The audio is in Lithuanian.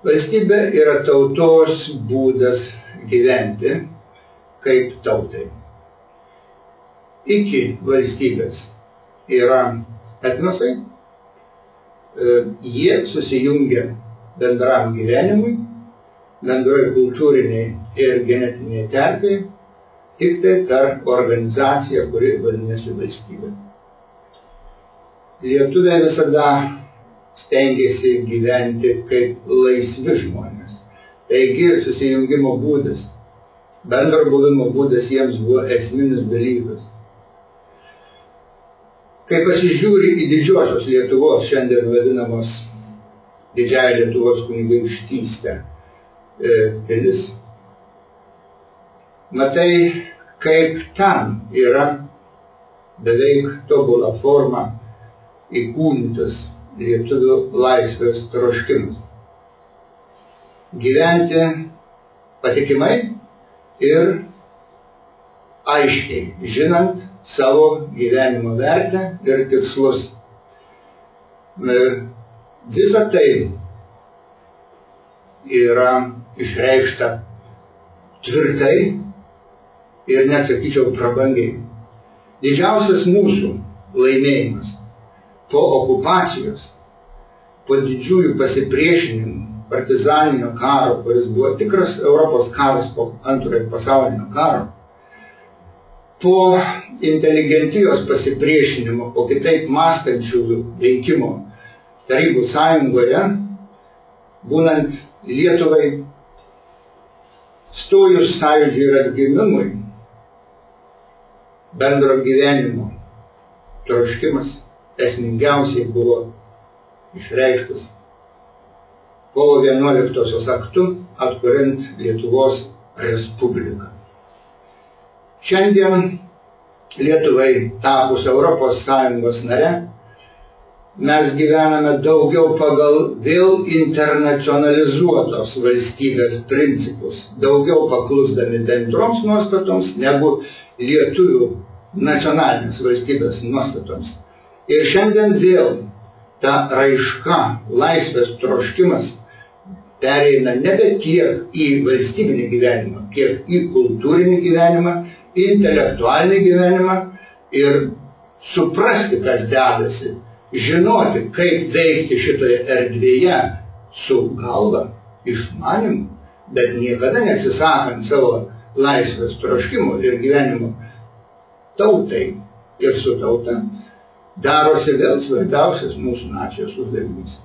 Valstybė yra tautos būdas gyventi kaip tautai. Iki valstybės yra etnosai, jie susijungia bendram gyvenimui, bendroje kultūriniai ir genetiniai terpėje, tik tai per organizaciją, kuri vadinasi valstybė. Lietuviai visada stengiasi gyventi kaip laisvi žmonės. Taigi susijungimo būdas, bendro buvimo būdas jiems buvo esminis dalykas. Kai pasižiūri į didžiosios Lietuvos, šiandien vadinamos didžiąją Lietuvos kunigaikštystę pilis, matai, kaip ten yra beveik tobula forma įkūnytas lietuvių laisvės troškimas. Gyventi patikimai ir aiškiai, žinant savo gyvenimo vertę ir tikslus. Visa tai yra išreikšta tvirtai ir net sakyčiau prabangiai. Didžiausias mūsų laimėjimas po okupacijos, po didžiųjų pasipriešinimų, partizaninio karo, kuris buvo tikras Europos karas po antrojo pasaulinio karo, po inteligentijos pasipriešinimo, po kitaip mąstančių veikimo Tarybų Sąjungoje, būnant Lietuvai, stojus sąjūdžiui ir atgimimui, bendro gyvenimo troškimas esmingiausiai buvo išreikštas kovo 11 aktu atkuriant Lietuvos Respubliką. Šiandien Lietuvai tapus Europos Sąjungos nare, mes gyvename daugiau pagal vėl internacionalizuotos valstybės principus, daugiau paklusdami bendroms nuostatoms negu lietuvių nacionalinės valstybės nuostatoms. Ir šiandien vėl ta raiška, laisvės troškimas pereina nebe tiek į valstybinį gyvenimą, kiek į kultūrinį gyvenimą, intelektualinį gyvenimą ir suprasti, kas dedasi, žinoti, kaip veikti šitoje erdvėje su galva, išmanimu, bet niekada neatsisakant savo laisvės troškimo ir gyvenimo tautai ir su tauta, darosi vėl svarbiausias mūsų nacijos uždavinys.